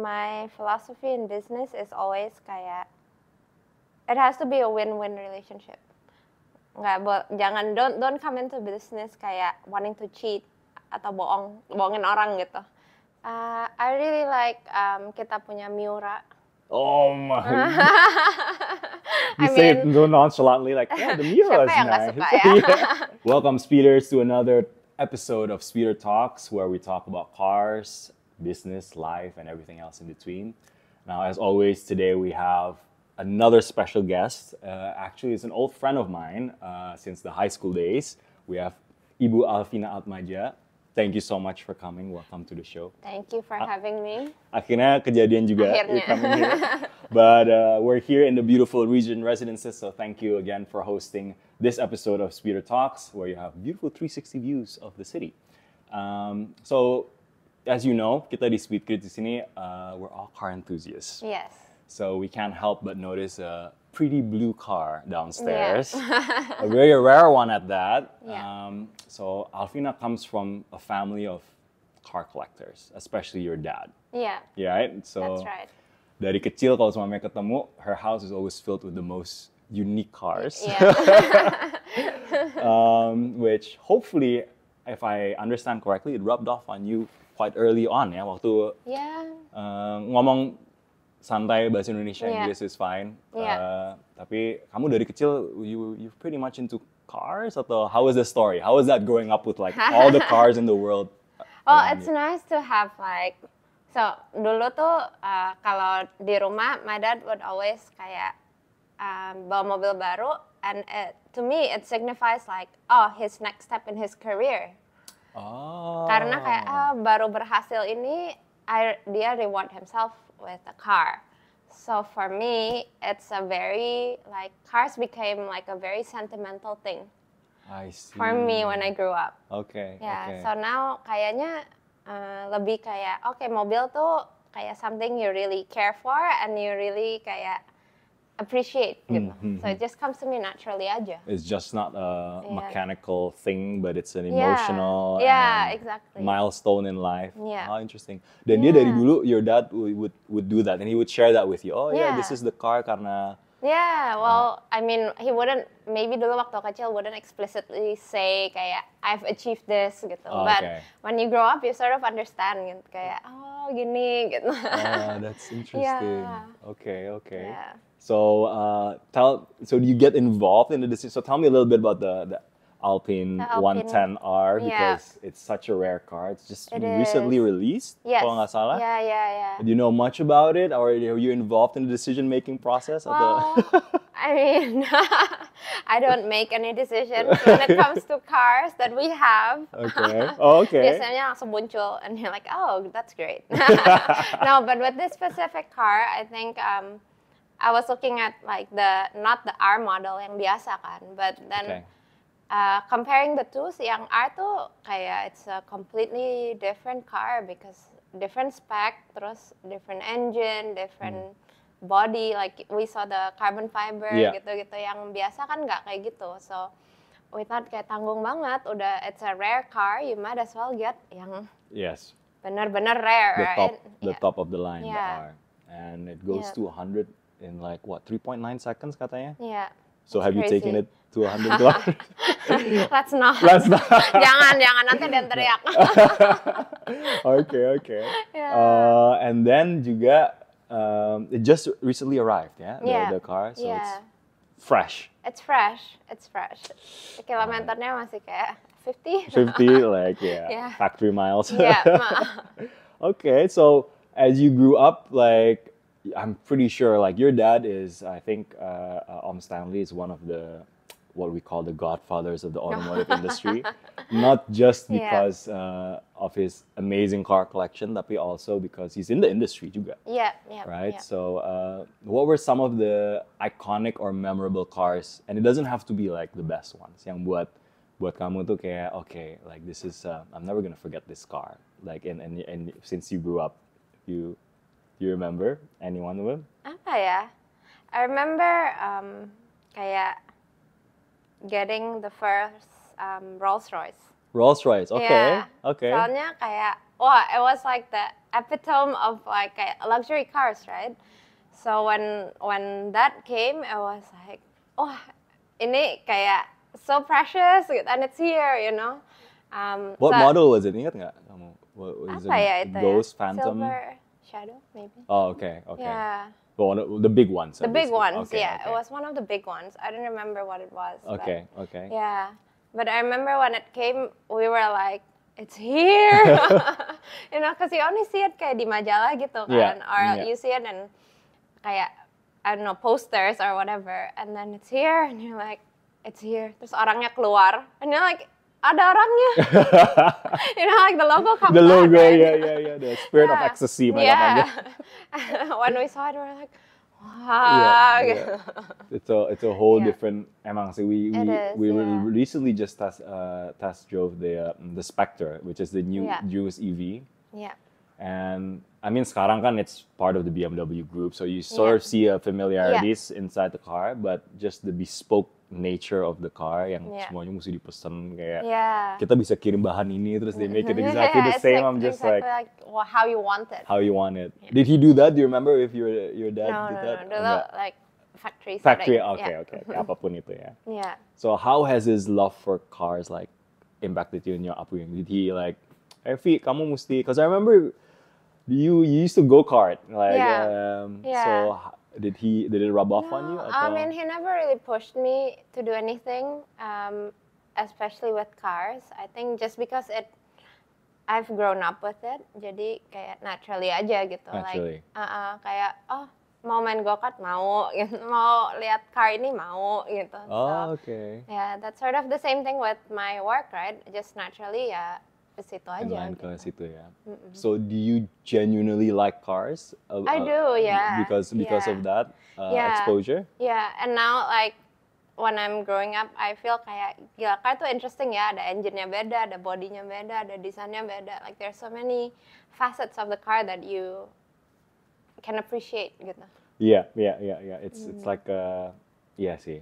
my philosophy in business is always kayak it has to be a win-win relationship. Jangan don't come into business kayak wanting to cheat atau bohongin orang gitu. I really like kita punya Miura. Oh my! You say it so nonchalantly, like, yeah, the Miura is nice. Suka, ya? Welcome, speeders, to another episode of Speeder Talks, where we talk about cars, business, life, and everything else in between. Now, as always, today we have another special guest. Actually, it's an old friend of mine since the high school days. We have Ibu Alvina Atmaja. Thank you so much for coming. Welcome to the show. Thank you for having me. Akhirnya kejadian juga. Akhirnya. But we're here in the beautiful Region Residences, so thank you again for hosting this episode of Speeder Talks, where you have beautiful 360 views of the city. So, as you know, kita di Speed Kids di sini, we're all car enthusiasts. Yes. So we can't help but notice a pretty blue car downstairs. Yeah. A very rare one at that. Yeah. So Alvina comes from a family of car collectors, especially your dad. Yeah. Yeah, right? So That's right. Dari kecil kalau sama mereka ketemu, her house is always filled with the most unique cars. Yeah. Which hopefully, if I understand correctly, it rubbed off on you quite early on ya, waktu ngomong santai bahasa Indonesia, English is fine. Tapi kamu dari kecil, you're pretty much into cars, atau how is the story? How is that growing up with like all the cars in the world? Oh, it's nice to have like, so dulu tuh kalau di rumah, my dad would always kayak bawa mobil baru, and to me it signifies like, oh, his next step in his career. Oh. Karena kayak baru berhasil ini, dia reward himself with a car. So for me, it's a very, like, cars became like a very sentimental thing. I see. For me when I grew up. Okay. Yeah, so now kayaknya lebih kayak, okay, mobil tuh kayak something you really care for and you really kayak appreciate gitu. So it just comes to me naturally aja. It's just not a mechanical thing, but it's an emotional exactly. milestone in life. Yeah. Oh, interesting. Dan dia dari dulu, your dad would do that, and he would share that with you. Oh yeah, this is the car karena. Yeah, well, I mean, he wouldn't, maybe dulu waktu kecil wouldn't explicitly say kayak, I've achieved this gitu. Oh, but when you grow up, you sort of understand gitu, kayak, oh gini gitu. Oh, that's interesting. Yeah. Okay. Yeah. So, so do you get involved in the decision? So tell me a little bit about the Alpine 110R, because it's such a rare car. It's just recently released, kalau nggak salah. Yeah. Do you know much about it, or are you involved in the decision-making process? Well, I mean, I don't make any decisions when it comes to cars that we have. Okay. Oh, okay. Biasanya langsung muncul, and you're like, oh, that's great. No, but with this specific car, I think I was looking at like not the R model yang biasa kan, but then comparing the two, yang R tuh kayak it's a completely different car because different spec, terus different engine, different body, like we saw the carbon fiber gitu-gitu, yang biasa kan nggak kayak gitu. So we thought kayak tanggung banget, udah it's a rare car, you might as well get yang benar-benar rare, right? The top of the line, the R, and it goes to 100 in like what, 3.9 seconds katanya? Yeah. So have you taken it to 100 kilometers? Let's not. jangan nanti ada yang teriak. Okay. Yeah. And then juga it just recently arrived, the car, so it's fresh. It's fresh. Kilometernya masih kayak 50. 50, like factory miles. Okay, so as you grew up, like, I'm pretty sure, like, your dad is, I think, Stanley is one of the, what we call the godfathers of the automotive industry. Not just because of his amazing car collection, tapi also because he's in the industry juga. Right? Yeah. So, what were some of the iconic or memorable cars? And it doesn't have to be, like, the best ones. Yang buat kamu tuh kayak, okay, like, this is, I'm never gonna forget this car. Like, and since you grew up, you remember any one of them? Apa ya? I remember kayak getting the first Rolls Royce. Rolls Royce, okay. Yeah. Okay. Soalnya kayak well, it was like the epitome of like luxury cars, right? So when that came, I was like, oh, ini kayak so precious, and it's here, you know. What model was it? Ingat nggak kamu? Was apa ya itu Ghost, ya? Phantom? Silver Shadow, maybe. Oh, okay. Yeah. The big ones. The big ones, okay, yeah. Okay. It was one of the big ones. I don't remember what it was. Okay. Yeah. But I remember when it came, we were like, it's here. You know, because you only see it kayak di majalah gitu kan. Or you see it in kayak, I don't know, posters or whatever. And then it's here, and you're like, it's here. Terus orangnya keluar, and you're like, ada orangnya. You know, like the logo comes out. The logo, right? yeah. The spirit of ecstasy. Yeah. When we saw it, we were like, wow. Yeah. It's a whole different. Emang sih, we recently just test drove the Spectre, which is the newest EV. Yeah. And I mean, sekarang kan it's part of the BMW group, so you sort of see a familiarities inside the car, but just the bespoke nature of the car yang semuanya mesti dipesan kayak kita bisa kirim bahan ini terus they make it exactly the same. I'm just exactly like how you want it. How you want it. Did he do that? Do you remember if your dad did that? No. Like factory. Okay. Apapun itu ya. Yeah. So how has his love for cars like impacted you in your upbringing? Did he like, Fi, kamu mesti? Because I remember you used to go kart, like so. Did it rub off on you? I mean, he never really pushed me to do anything, especially with cars. I think just because I've grown up with it, jadi kayak naturally aja gitu. Naturally. Like, kayak mau main go-kart mau, gitu. Mau lihat car ini mau gitu. Oh, okay. Yeah, that's sort of the same thing with my work, right? Just naturally ya. Ke situ aja. Ke situ ya. So do you genuinely like cars? I do, yeah. Because of that exposure? Yeah, and now like when I'm growing up, I feel kayak gila car tuh interesting ya. Ada engine-nya beda, ada bodinya beda, ada desainnya beda. Like there's so many facets of the car that you can appreciate gitu. Yeah. It's like sih.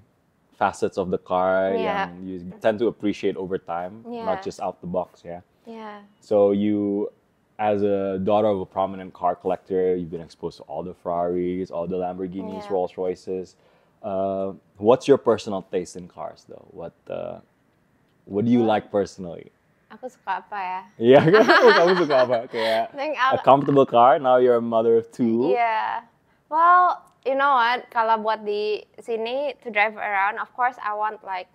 Facets of the car yang you tend to appreciate over time, not just out the box, yeah. Yeah. So you, as a daughter of a prominent car collector, you've been exposed to all the Ferraris, all the Lamborghinis, Rolls Royces. What's your personal taste in cars, though? What do you like personally? Aku suka apa ya? Yeah, kamu suka apa? Kayak a comfortable car. Now you're a mother of two. Yeah. Well, you know what? Kalau buat di sini to drive around, of course I want like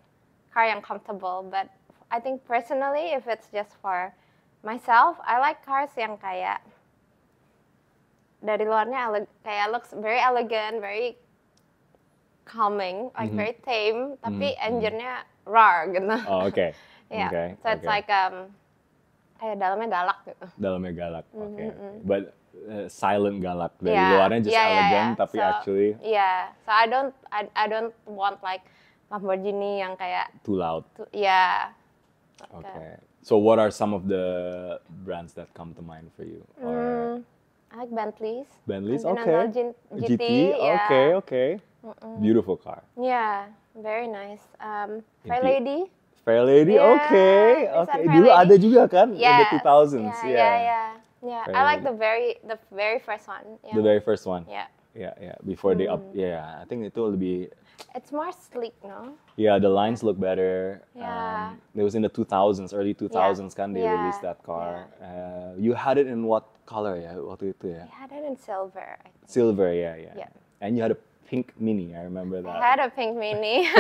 car yang comfortable. But I think personally, if it's just for myself, I like cars yang kayak dari luarnya kayak looks very elegant, very calming, like very tame. Tapi engine-nya roar gitu. Oh, okay. Yeah. Okay. So it's like kayak dalamnya galak gitu. Dalamnya galak. Okay. But silent galak dari luarnya just elegant tapi so, actually so I don't want like Lamborghini yang kayak too loud. Okay. So what are some of the brands that come to mind for you? Or I like Bentleys. Okay. GT. Okay. Beautiful car. Yeah, very nice. Fairlady. Okay. Dulu ada juga kan in the 2000s. Yeah, I like the very first one. Yeah. The very first one. Yeah. Before they up. Yeah, I think it will be. It's more sleek, no? Yeah, the lines look better. Yeah. It was in the 2000s, early 2000s, kan they released that car. Yeah. You had it in what color ya waktu itu ya? I had it in silver. I think. Silver, yeah. And you had a pink Mini, I remember that. I had a pink Mini.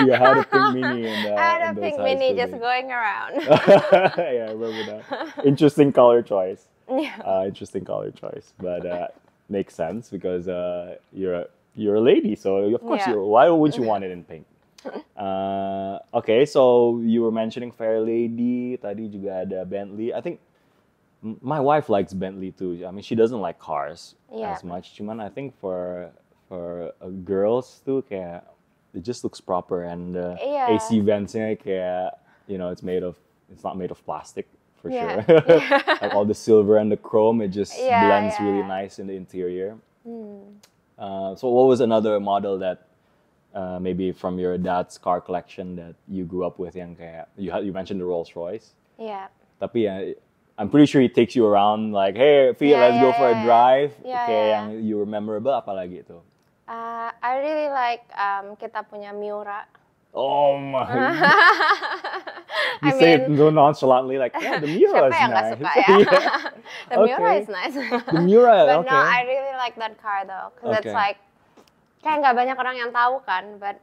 You had a pink Mini I had a pink Mini just going around. Yeah, I remember that. Interesting color choice. Yeah. Interesting color choice, but makes sense because you're a lady, so of course why would you want it in pink? Okay, so you were mentioning Fairlady, tadi juga ada Bentley. I think my wife likes Bentley too. I mean, she doesn't like cars as much. Cuman I think for girls too, kayak it just looks proper and AC vents-nya kayak it's not made of plastic for sure. Like all the silver and the chrome, it just blends really nice in the interior. So what was another model that maybe from your dad's car collection that you grew up with yang kayak you mentioned the Rolls Royce? Yeah. Tapi ya I'm pretty sure he takes you around like, hey, Fi, let's go for a drive. Yang you memorable apalagi itu? I really like kita punya Miura. Oh my! You say it so nonchalantly, like, yeah, the Miura is nice. Siapa yang gak suka ya? The Miura is nice. The Miura, but no, I really like that car though, because it's like kayak nggak banyak orang yang tahu kan, but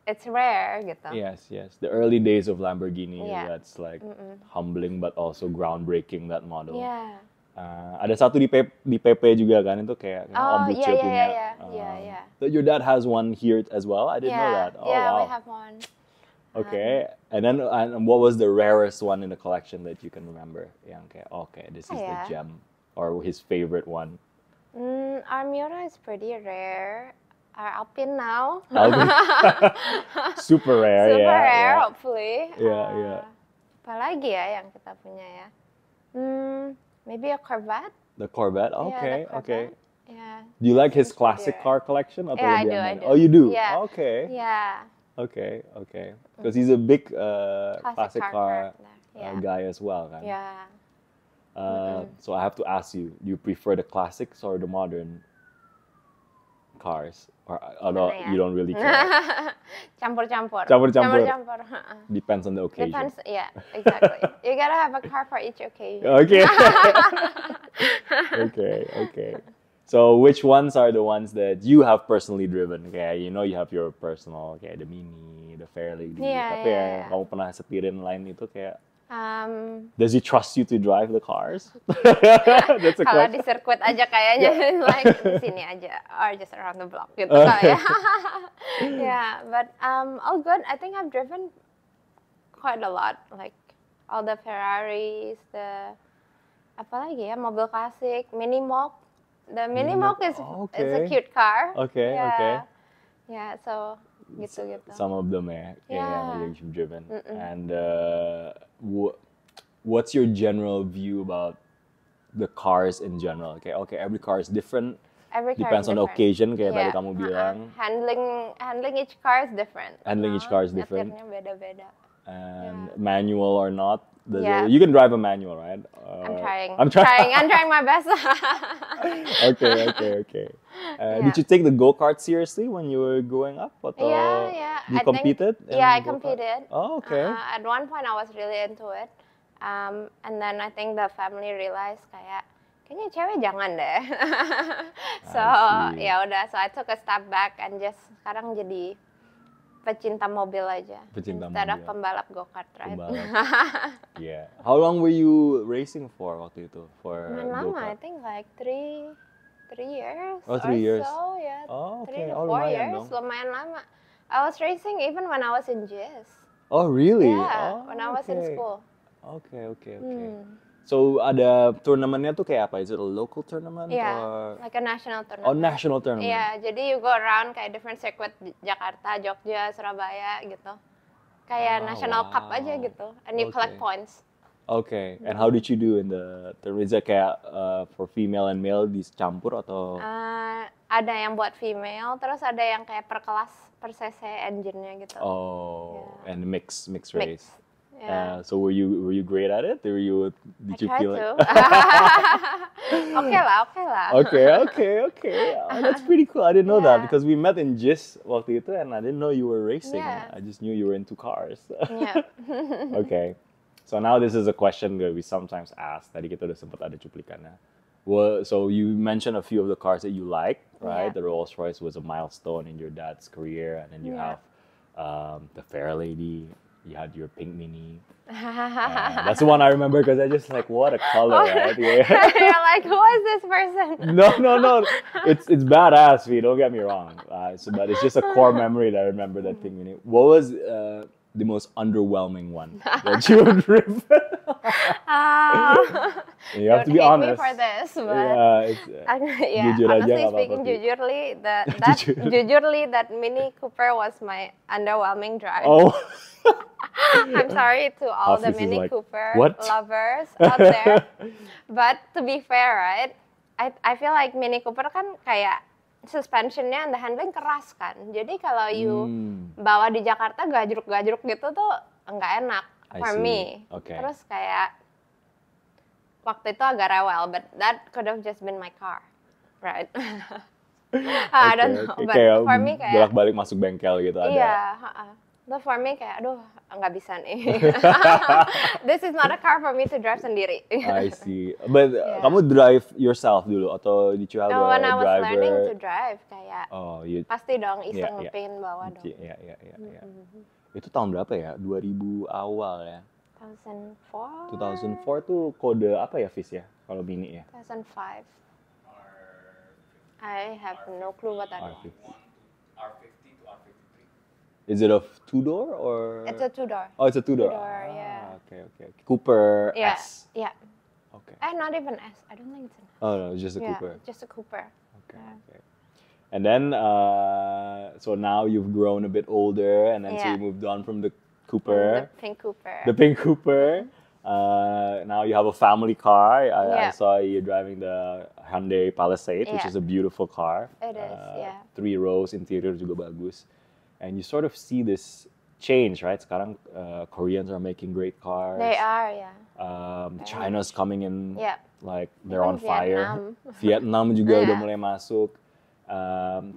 it's rare gitu. Yes. The early days of Lamborghini, that's like humbling but also groundbreaking, that model. Yeah. Ada satu di PP juga kan, itu kayak Om Buce punya. Yeah. So your dad has one here as well? I didn't know that. Oh, yeah, wow. we have one. Okay, and then what was the rarest one in the collection that you can remember? Yang kayak, okay, this is the gem, or his favorite one. Our Miura is pretty rare. Our Alpine now. Super rare, Super rare, hopefully. Yeah. Apalagi ya yang kita punya ya? Maybe a Corvette. The Corvette, okay, Corvette. okay. Yeah. Do you like his classic car collection? Yeah, I do. Oh, you do? Yeah. Okay. Yeah. Okay. Because he's a big classic car guy as well, kan? Yeah. So I have to ask you, do you prefer the classics or the modern cars? Or no, you don't really care? Campur-campur. Depends on the occasion. Yeah, exactly. You gotta have a car for each occasion. Okay. Okay. So which ones are the ones that you have personally driven? Okay, you know you have your personal, kayak the Mini, the Fairlady. Tapi yang kamu pernah setirin lain itu kayak, does he trust you to drive the cars? That's a Kalau question. di sirkuit aja kayaknya like di sini aja or just around the block gitu kayak. Yeah, but all good. I think I've driven quite a lot, like all the Ferraris, the apalagi ya, mobil klasik, Mini Moke. The Mini Moke is a cute car. Okay. Yeah, so gitu. Some of them yang you've driven. And what's your general view about the cars in general? Okay, every car is different. Depends on the occasion, kayak tadi kamu bilang. Handling each car is different. Each car is different. Nyetirnya beda-beda. And manual or not, you can drive a manual, right? I'm trying my best. Okay. Did you take the go-kart seriously when you were growing up? Yeah. You competed? I competed. Oh, okay. At one point, I was really into it. And then I think the family realized kayaknya cewek jangan deh. So ya udah, so I took a step back and just sekarang jadi pecinta mobil aja. Instead of pembalap go-kart, right? Yeah. How long were you racing for waktu itu? Lama, I think like 3 years. Oh, 3 years. So, yeah. Oh, okay. 3 to 4 years, lumayan lama. I was racing even when I was in GIS. Oh, really? Yeah, when I was in school. Okay. So ada turnamennya tuh kayak apa? Is it a local tournament? Yeah, or... like a national tournament. Oh, national tournament. Yeah, jadi you go around kayak different circuit, Jakarta, Jogja, Surabaya gitu. Kayak national cup aja gitu, and you collect points. Okay, and how did you do in the tournament? Is it kayak for female and male dicampur atau? Ada yang buat female, terus ada yang kayak per kelas, per cc engine-nya gitu. Oh, and mix race. Yeah. So were you great at it? Did you feel it? Okay lah. Okay. Oh, that's pretty cool. I didn't know that because we met in GIS waktu itu and I didn't know you were racing. Yeah. I just knew you were into cars. Yeah. Okay. So now this is a question that we sometimes ask. Tadi kita udah sempat ada cuplikannya. Well, so you mentioned a few of the cars that you like, right? Yeah. The Rolls-Royce was a milestone in your dad's career, and then you have the Fairlady. You had your pink Mini. That's the one I remember because I just like, what a color, right? Yeah. You're like, who is this person? No. It's badass, V. Don't get me wrong. But it's just a core memory that I remember that pink Mini. What was the most underwhelming one that you have driven? You have to be honest. Me for this, but jujur aja, honestly speaking, jujurly, that Mini Cooper was my underwhelming drive. Oh. I'm sorry to all the Mini Cooper lovers out there, but to be fair, right? I feel like Mini Cooper kan kayak suspensionnya and the handling keras kan. Jadi kalau you bawa di Jakarta gajruk-gajruk gitu tuh nggak enak for me. Okay. Terus kayak waktu itu agak rewel, but that could have just been my car, right? I don't know, but kayak for me kayak bolak-balik masuk bengkel gitu ada. Iya, but for me kayak aduh nggak bisa nih. This is not a car for me to drive sendiri. I see. But kamu drive yourself dulu atau did you have a driver? When I was learning to drive kayak pasti dong iseng pengen bawa dong. Iya. Itu tahun berapa ya? 2000 awal ya? 2004. 2004 tuh kode apa ya, Fis ya? Kalau Mini ya? 2005. I have no clue what that is. R50 to R53. Is it a two-door or? It's a two-door. Oh, it's a two-door. Yeah. Okay. Cooper yeah. S. Yeah. Okay. Not even S. I don't think it's an S. Oh no, it's just a Cooper. Just a Cooper. Okay. And then, so now you've grown a bit older, and then so you moved on from the Cooper. The pink Cooper. The pink Cooper. Now you have a family car. I saw you driving the Hyundai Palisade, which is a beautiful car. It is, 3 rows, interior juga bagus. And you sort of see this change, right? Sekarang Koreans are making great cars. They are, yeah. China's coming in, like they're on Vietnam. fire. Vietnam juga udah mulai masuk.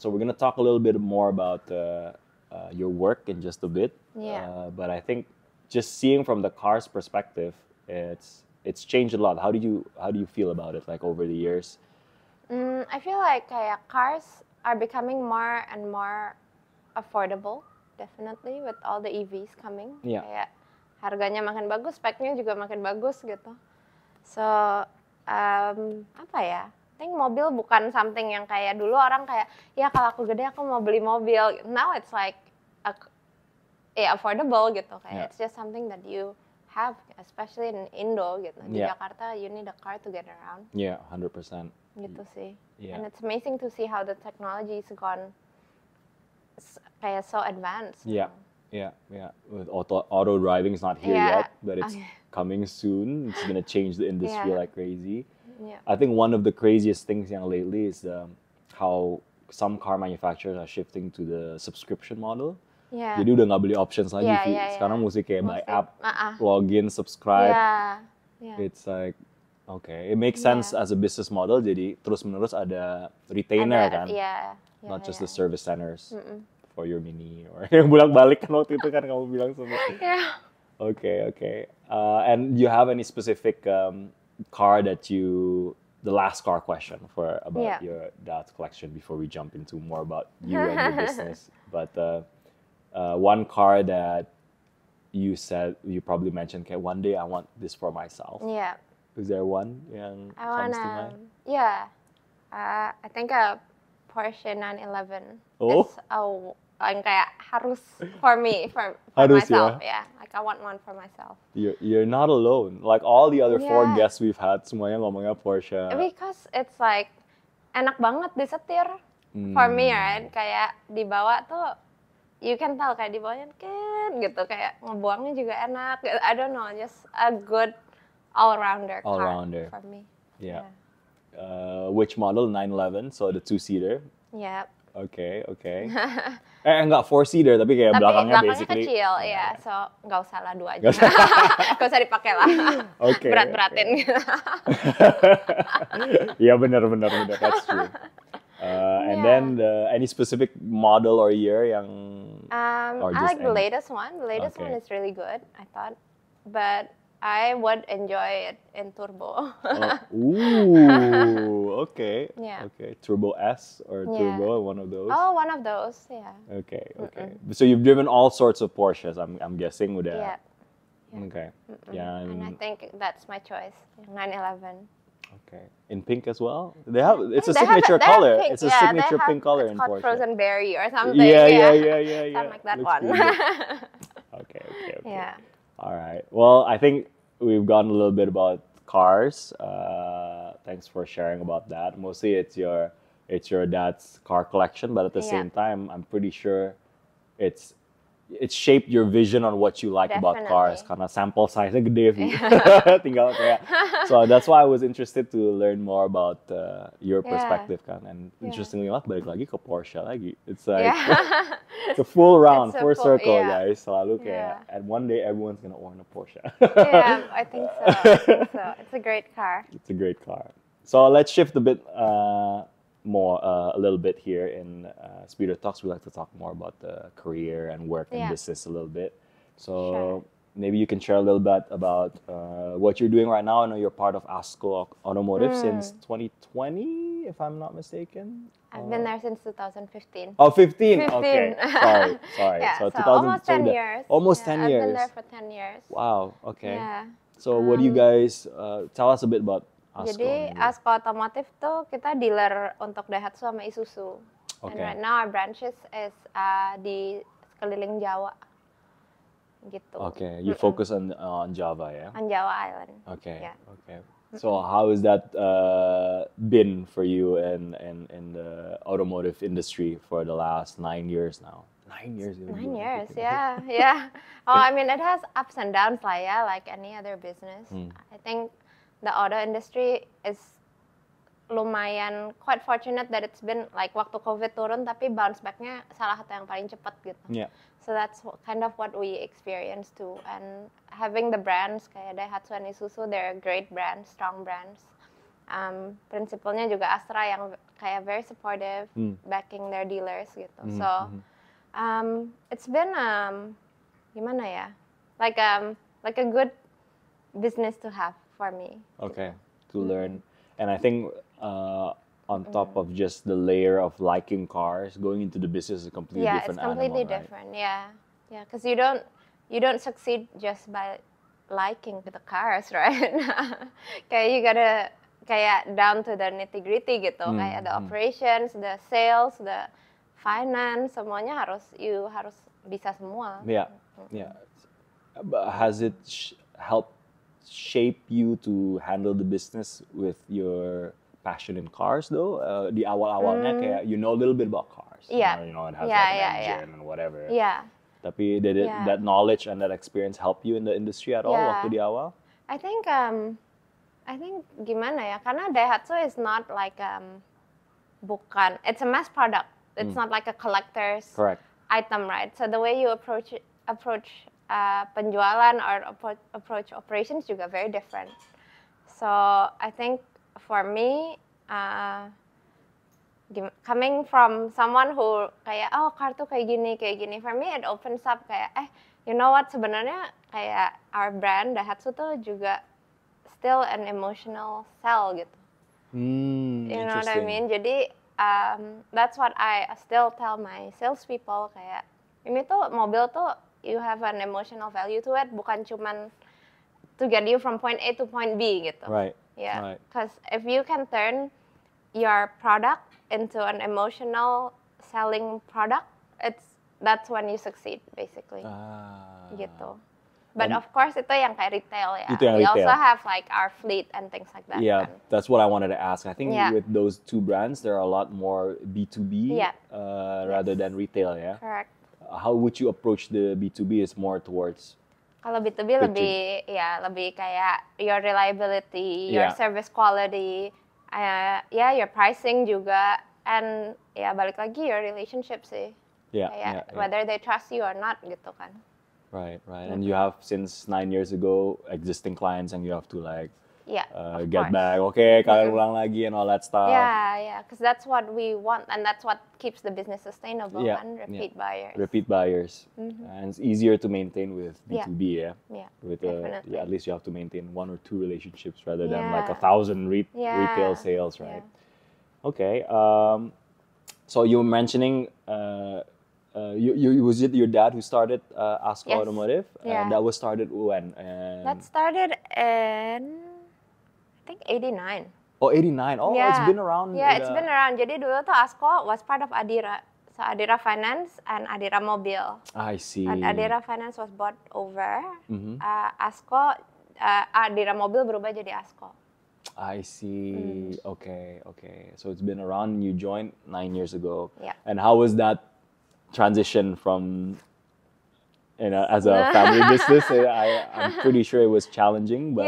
So we're gonna talk a little bit more about your work in just a bit. But I think just seeing from the car's perspective, it's changed a lot. How do you feel about it, like over the years? I feel like kayak cars are becoming more and more affordable, definitely with all the EVs coming. Kayak harganya makin bagus, speknya juga makin bagus gitu. So apa ya? I think mobil bukan something yang kayak dulu orang kayak ya kalau aku gede aku mau beli mobil. Now it's like affordable gitu kayak it's just something that you have, especially in Indo gitu. Di Jakarta you need a car to get around. Yeah, 100%. Gitu sih. And it's amazing to see how the technology has gone kayak so advanced. Yeah. With auto driving is not here yet, but it's coming soon. It's gonna change the industry like crazy. I think one of the craziest things lately is how some car manufacturers are shifting to the subscription model. Jadi udah nggak beli options lagi. Sekarang mesti kayak by app, login, subscribe. It's like, okay, it makes sense as a business model. Jadi terus-menerus ada retainer kan, not just the service centers for your Mini or yang bolak-balik kan waktu itu kan kamu bilang semua. Okay. And do you have any specific car that the last car question about your dad's collection before we jump into more about you and your business, but one car that you said, you probably mentioned, okay, one day I want this for myself. Is there one yang comes to mind? I think a Porsche 911. It's yang kayak harus for me, for myself. Like I want one for myself. You're not alone. Like all the other 4 guests we've had, semuanya ngomongnya Porsche. Because it's like enak banget disetir for me, right? Kayak dibawa tuh, you can tell kayak dibawanya kan gitu, kayak ngebuangnya juga enak. I don't know, just a good all-rounder car for me. Which model? 911, so the 2-seater. Okay. Enggak 4-seater, tapi kayak belakangnya basically. Kecil, so nggak usah lah 2 aja. Nggak usah dipakai lah. Berat-beratin. Iya benar, that's true. And then any specific model or year yang? I like the latest one. The latest one is really good, I thought, but I would enjoy it in turbo. Okay. Okay. Turbo S or Turbo, one of those? Oh, one of those, Okay. So you've driven all sorts of Porsches, I'm guessing udah. Okay. And I think that's my choice, 911. Okay. In pink as well? It's a signature color. It's a signature pink color in Porsche. It's called Frozen Berry or something. Yeah. Something like that one. Okay. All right. Well, I think we've gone a little bit about cars. Thanks for sharing about that. Mostly it's your dad's car collection, but at the same time, I'm pretty sure it's it shaped your vision on what you like about cars karena sample size-nya gede sih. Tinggal kayak so that's why I was interested to learn more about your perspective kan, and interestingly enough balik lagi ke Porsche lagi. It's like it's a full round, full circle guys. Selalu kayak and one day everyone's gonna own a Porsche. I think so. It's a great car. It's a great car. So let's shift a bit more a little bit here in Speeder Talks. We like to talk more about the career and work and business a little bit. So maybe you can share a little bit about what you're doing right now. I know you're part of ASCO Automotive since 2020, if I'm not mistaken. I've been there since 2015. Oh, 15? Okay. Sorry. Yeah, so almost 10 years. Almost 10 years. I've been there for 10 years. Wow, okay. Yeah. So what do you guys, tell us a bit about ASCO. Jadi ASCO Automotive tuh kita dealer untuk Daihatsu sama Isuzu. And right now our branches is di sekeliling Jawa. Gitu. Okay, you focus on Java, yeah? On Java Island. Okay. Yeah. Okay. So how has that been for you in the automotive industry for the last 9 years now? 9 years. 9 years, yeah. Oh, I mean, it has ups and downs lah ya, like any other business. I think the auto industry is lumayan quite fortunate that it's been like waktu COVID turun tapi bounce back-nya salah satu yang paling cepat gitu. Yeah. So that's kind of what we experience too. And having the brands kayak Daihatsu and Isuzu, they're great brands, strong brands. Principalnya juga Astra yang kayak very supportive, backing their dealers gitu. So it's been gimana ya, like a good business to have for me. Okay, to learn. And I think on top of just the layer of liking cars, going into the business is a completely different animal. Yeah, it's completely different. Right? Yeah, because you don't succeed just by liking the cars, right? Kayak you gotta kayak down to the nitty gritty gitu, kayak the operations, the sales, the finance, semuanya harus bisa semua. Yeah. But has it helped shape you to handle the business with your passion in cars though? Di awal-awalnya kayak you know a little bit about cars. Yeah. You know it has like an engine and whatever. Yeah. Tapi did that knowledge and that experience help you in the industry at all waktu di awal? I think gimana ya? Karena Daihatsu is not like it's a mass product. It's not like a collector's item, right? So the way you approach penjualan or approach operations juga very different. So I think for me, coming from someone who kayak car tuh kayak gini, for me it opens up kayak you know what, sebenarnya kayak our brand Daihatsu tuh juga still an emotional sell gitu. You know what I mean? Jadi that's what I still tell my salespeople kayak ini tuh mobil tuh you have an emotional value to it, bukan cuman to get you from point A to point B gitu. Right. Yeah. Because if you can turn your product into an emotional selling product, that's when you succeed basically. Gitu. But of course itu yang kayak retail ya. We also have like our fleet and things like that. Yeah, that's what I wanted to ask. I think with those two brands, there are a lot more B2B rather than retail, yeah? Correct. How would you approach the B2B? Is more towards kalau B2B lebih kayak your reliability, your service quality, your pricing juga, and balik lagi your relationship sih. Whether they trust you or not gitu kan. Right. And you have since 9 years ago existing clients and you have to like get back, kalian ulang lagi and all that stuff. Yeah, because that's what we want and that's what keeps the business sustainable and repeat buyers. Repeat buyers. And it's easier to maintain with B2B, Yeah, with at least you have to maintain 1 or 2 relationships rather than like 1,000 retail sales, right? Okay. So you were mentioning was it your dad who started ASCO Automotive? And that was started when? That started in I think 89. Oh, 89. Oh, it's been around. Yeah, it's been around. Jadi dulu tuh ASCO was part of Adira. So Adira Finance and Adira Mobil. I see. And Adira Finance was bought over. ASCO, Adira Mobil berubah jadi ASCO. I see. Okay. So it's been around. You joined 9 years ago. Yeah. And how was that transition from as a family business, I'm pretty sure it was challenging, but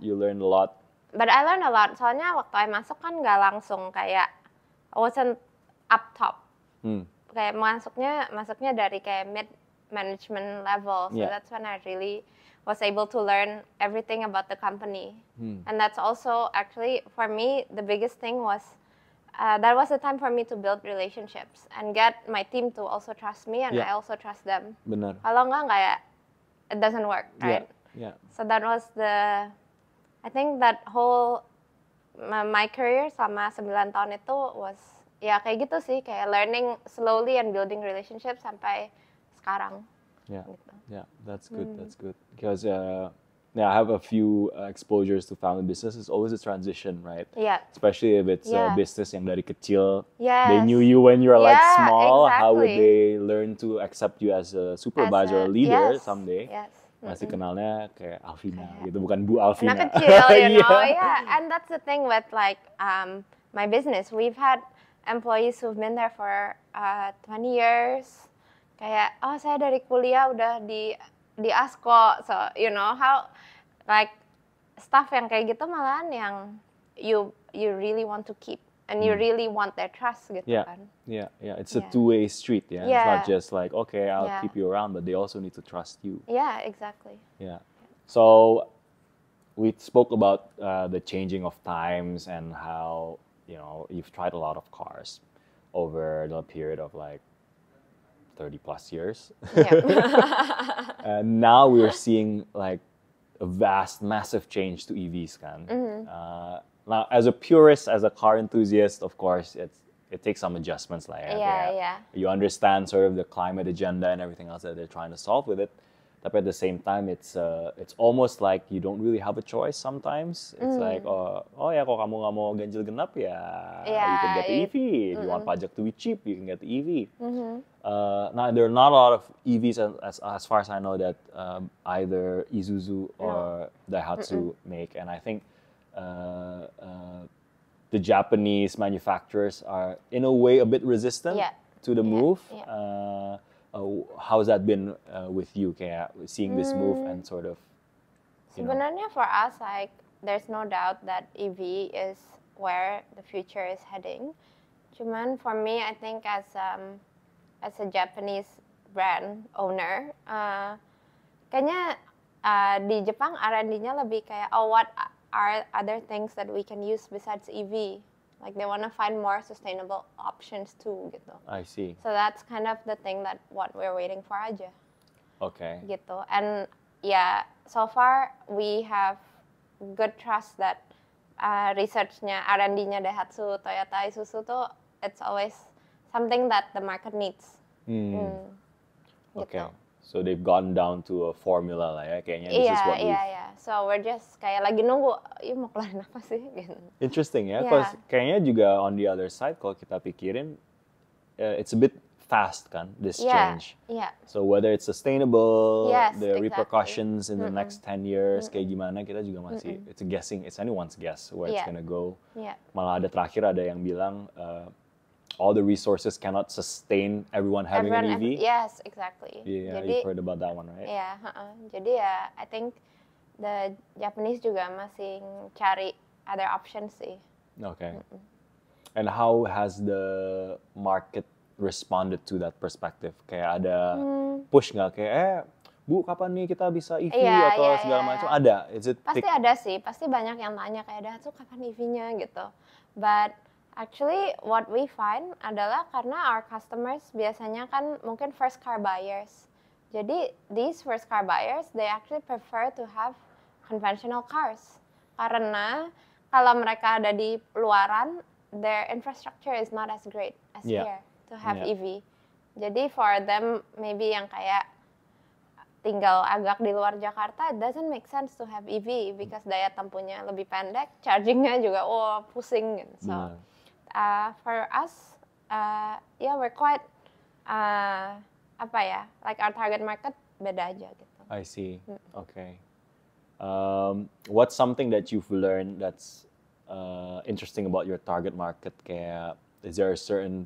you learned a lot. But I learned a lot. Soalnya waktu I masuk kan nggak langsung kayak I wasn't up top. Kayak masuknya dari kayak mid management level. So that's when I really was able to learn everything about the company. And that's also actually for me the biggest thing was that was the time for me to build relationships and get my team to also trust me and I also trust them. Benar. Kalau nggak it doesn't work, right? Yeah. So that was I think that whole my career selama 9 tahun itu was ya kayak gitu sih, kayak learning slowly and building relationships sampai sekarang. Yeah, gitu. Yeah, that's good. That's good because I have a few exposures to family business. It's always a transition, right? Yeah. Especially if it's a business yang dari kecil, yes. they knew you when you were like small. Exactly. How would they learn to accept you as a supervisor or leader someday? Yes. Masih kenalnya kayak Alvina gitu, bukan Bu Alvina. Anak kecil, you know, and that's the thing with like my business. We've had employees who've been there for 20 years. Kayak, saya dari kuliah udah di ASKO, so you know how like staff yang kayak gitu malahan yang you really want to keep. And you really want their trust gitu kan. Yeah. It's a two-way street, It's not just like, okay, I'll keep you around, but they also need to trust you. Yeah, exactly. Yeah. So we spoke about the changing of times and how, you've tried a lot of cars over the period of like 30 plus years. Yeah. And now we're seeing like a massive change to EVs kan. Now, as a purist, as a car enthusiast, of course, it takes some adjustments. Like, you understand sort of the climate agenda and everything else that they're trying to solve with it. But at the same time, it's almost like you don't really have a choice sometimes. It's like, kalau kamu nggak mau ganjil genap you can get the EV. If you want pajak to be cheap, you can get the EV. Now, there are not a lot of EVs, as far as I know, that either Isuzu or Daihatsu make. And I think the Japanese manufacturers are in a way a bit resistant to the move. How's that been with you, kayak seeing this move and sort of sebenarnya for us, like, there's no doubt that EV is where the future is heading. Cuman for me, I think as a Japanese brand owner, kayaknya di Jepang R&D-nya lebih kayak what are other things that we can use besides EV? Like they want to find more sustainable options too, gitu. I see. So that's kind of the thing that what we're waiting for aja. Okay. Gitu. And so far we have good trust that research-nya, R&D-nya Daihatsu, Toyota, Isuzu tuh it's always something that the market needs. Gitu. Okay. So they've gone down to a formula lah kayaknya. This is what So we're just kayak lagi nunggu, mau keluarin apa sih? Gitu. Interesting because kayaknya juga on the other side kalau kita pikirin, it's a bit fast kan, this change. Yeah. So whether it's sustainable, exactly. the repercussions in the next 10 years, kayak gimana kita juga masih, it's anyone's guess where it's gonna go. Yeah. Malah terakhir ada yang bilang, all the resources cannot sustain everyone having an EV. Yes, exactly. Yeah, you've heard about that one, right? Yeah, jadi I think the Japanese juga masih cari other options sih. Okay. And how has the market responded to that perspective? Kayak ada push nggak? Kayak, Bu, kapan nih kita bisa EV atau segala macam? Ada? Pasti ada sih. Pasti banyak yang tanya kayak, Daihatsu kapan EV-nya gitu. But actually, what we find adalah karena our customers biasanya kan mungkin first car buyers. Jadi, these first car buyers, they actually prefer to have conventional cars. Karena kalau mereka ada di luaran, their infrastructure is not as great as here to have EV. Jadi, for them, maybe yang kayak tinggal agak di luar Jakarta, it doesn't make sense to have EV because daya tempuhnya lebih pendek, chargingnya juga pusing. So, for us, we're quite like our target market beda aja gitu. I see. Okay. What's something that you've learned that's interesting about your target market? Kayak, is there a certain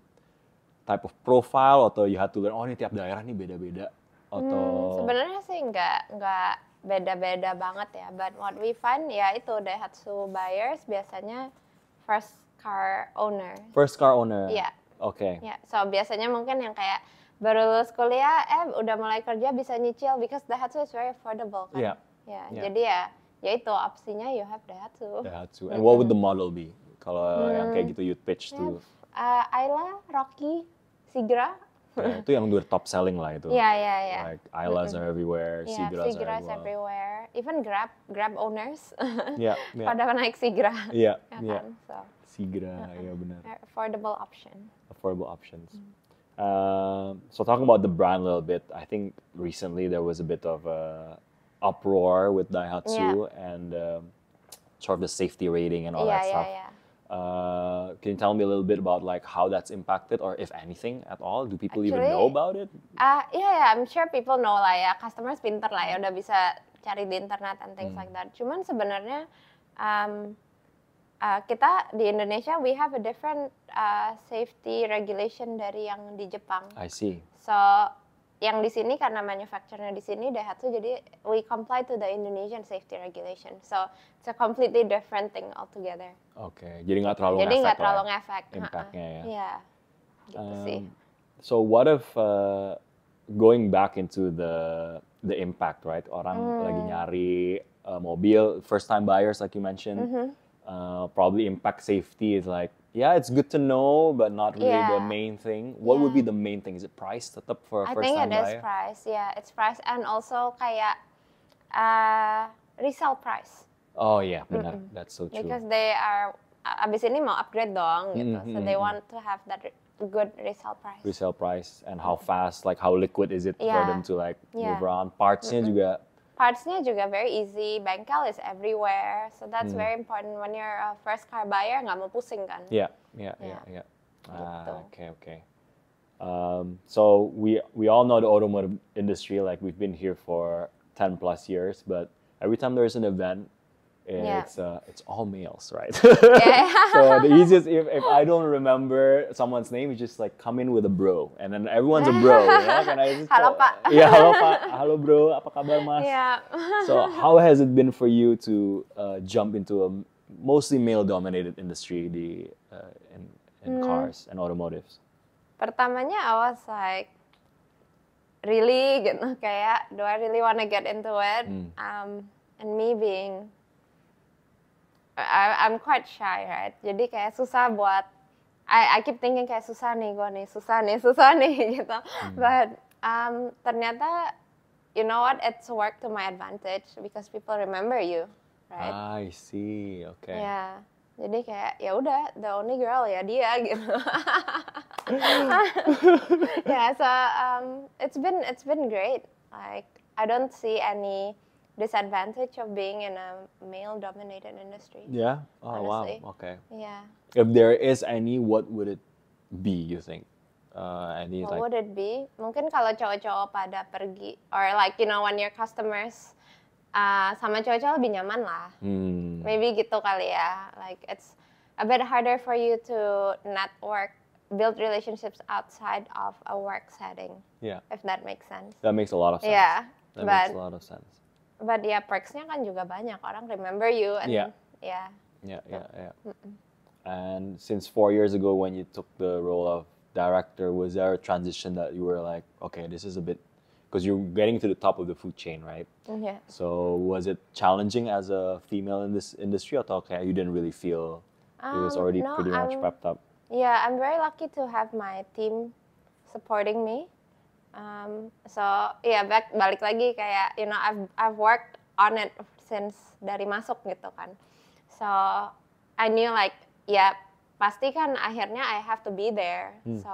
type of profile atau you had to learn? Oh, ini tiap daerah nih beda-beda. atau? Sebenarnya sih nggak beda-beda banget ya. But what we find ya itu Daihatsu buyers biasanya first car owner. First car owner. Iya. Oke. Ya, so biasanya mungkin yang kayak baru lulus kuliah, udah mulai kerja bisa nyicil because Daihatsu is very affordable kan. Iya. Jadi ya itu opsinya you have Daihatsu. Daihatsu. And what would the model be? Kalau yang kayak gitu you'd pitch to? Ayla, Rocky, Sigra. Itu yang udah top selling lah itu. Iya. Like Aylas are everywhere, Sigras are everywhere. Even Grab owners. Iya. Pada naik Sigra. Iya. Kan? So. Sigra, ya benar. Affordable option. Affordable options. So talking about the brand a little bit, I think recently there was a bit of a uproar with Daihatsu and sort of the safety rating and all that stuff. Can you tell me a little bit about like how that's impacted, or if anything at all? Do people even know about it? I'm sure people know lah ya. Customers pinter lah ya, udah bisa cari di internet and things like that. Cuman sebenarnya kita di Indonesia we have a different safety regulation dari yang di Jepang. I see. So yang di sini karena manufacturernya di sini Daihatsu, jadi we comply to the Indonesian safety regulation. So it's a completely different thing altogether. Oke, jadi nggak terlalu ngefek. Jadi nggak terlalu ngefek. Impactnya ya. Iya, gitu sih. So what if going back into the impact, right? Orang lagi nyari mobil, first time buyers like you mentioned. Probably impact safety is like, it's good to know, but not really the main thing. What would be the main thing? Is it price tetap for a first time buyer? I think it is price, it's price and also kayak resale price. Oh yeah, benar. That's so true. Because they are, abis ini mau upgrade dong gitu, so they want to have that good resale price. Resale price and how fast, like how liquid is it for them to like move around. Partsnya juga. Partsnya juga very easy, bengkel is everywhere, so that's very important when you're a first car buyer, nggak mau pusing kan? Yeah. Okay. So we all know the automotive industry, like we've been here for 10 plus years, but every time there's an event, it's all males, right? So the easiest, if I don't remember someone's name, you just like come in with a bro, and then everyone's a bro. Can I just halo Pak. Yeah, halo Pak, halo bro, apa kabar Mas? So how has it been for you to jump into a mostly male-dominated industry in cars and automotives? Pertamanya I was like, really gitu, kayak do I really want to get into it? And me being I'm quite shy, right? Jadi kayak susah buat, I keep thinking kayak susah nih gitu. But ternyata, you know what? It's worked to my advantage because people remember you, right? I see, okay. Yeah, jadi kayak ya udah, the only girl ya dia gitu. So it's been great. Like I don't see any disadvantage of being in a male-dominated industry. Yeah? Oh, honestly. Wow. Okay. Yeah. If there is any, what would it be, you think? What would it be? Mungkin kalau cowok-cowok pada pergi, or like, you know, when your customers sama cowok-cowok lebih nyaman lah. Maybe gitu kali ya. Like, it's a bit harder for you to network, build relationships outside of a work setting. Yeah. If that makes sense. That makes a lot of sense. Yeah. That makes a lot of sense. But ya perks-nya kan juga banyak, orang remember you and Yeah. And since 4 years ago when you took the role of director, was there a transition that you were like, okay, this is a bit, because you're getting to the top of the food chain, right? Yeah. So was it challenging as a female in this industry, or okay, you didn't really feel it was already pretty much prepped up? Yeah, I'm very lucky to have my team supporting me. So balik lagi kayak, you know, I've worked on it since dari masuk gitu kan. So I knew like, pasti kan akhirnya I have to be there. So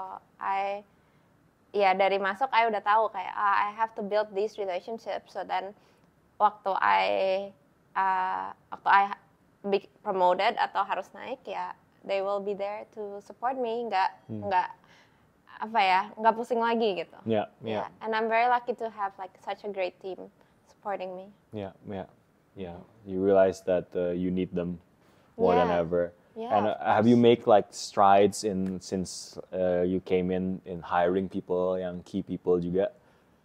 dari masuk I udah tahu kayak I have to build these relationships. So then waktu I be promoted atau harus naik they will be there to support me. Nggak pusing lagi gitu. Yeah. And I'm very lucky to have like such a great team supporting me. Yeah. You realize that you need them more than ever. Yeah, and have you made like strides since you came in hiring people, yang key people juga?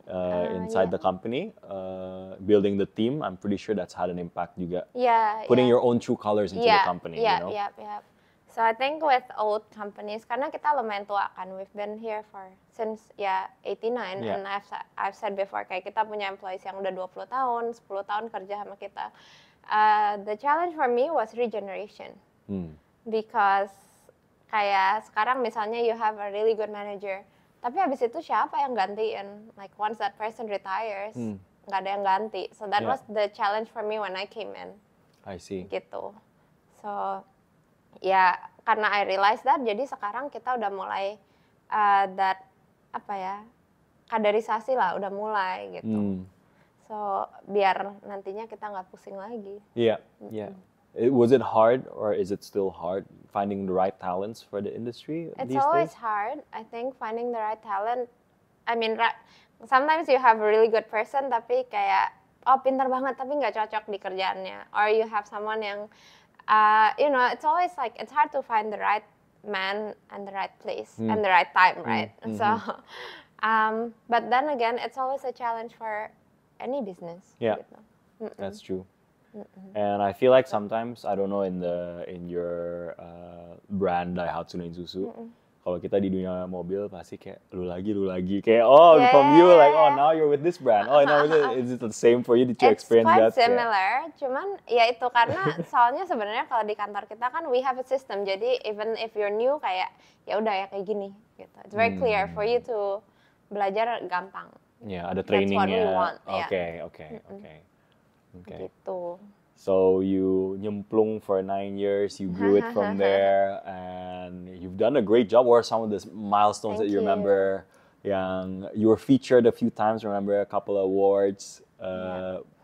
inside the company, building the team. I'm pretty sure that's had an impact juga. Yeah. Putting your own true colors into the company. Yeah, you know? yeah. So I think with old companies, karena kita lumayan tua kan, we've been here since 89, and I've said before kayak kita punya employees yang udah 20 tahun, 10 tahun kerja sama kita. The challenge for me was regeneration, because kayak sekarang misalnya you have a really good manager, tapi habis itu siapa yang gantiin? Like once that person retires, nggak ada yang ganti. So that was the challenge for me when I came in. I see. Gitu. So ya karena I realize that, jadi sekarang kita udah mulai kaderisasi lah, udah mulai gitu. So biar nantinya kita nggak pusing lagi. Yeah. Was it hard, or is it still hard finding the right talents for the industry these days? It's always hard, I think, finding the right talent. I mean, sometimes you have a really good person tapi kayak pintar banget tapi nggak cocok di kerjaannya, or you have someone yang it's always like it's hard to find the right man and the right place and the right time, right? So, but then again, it's always a challenge for any business. Yeah, gitu. That's true. And I feel like sometimes, I don't know, in your brand Daihatsu Nein Susu, kalau kita di dunia mobil pasti kayak lu lagi kayak from you like now you're with this brand, now is it the same for you? Did you experience that? It's quite similar, cuman ya itu karena soalnya sebenarnya kalau di kantor kita kan we have a system, jadi even if you're new kayak ya udah ya kayak gini gitu. It's very clear for you to belajar gampang. Ya, ada trainingnya. That's what we want. Okay. Gitu. So you nyemplung for 9 years, you grew it from there, and you've done a great job. What are some of the milestones that you remember? Yang you were featured a few times, remember a couple of awards.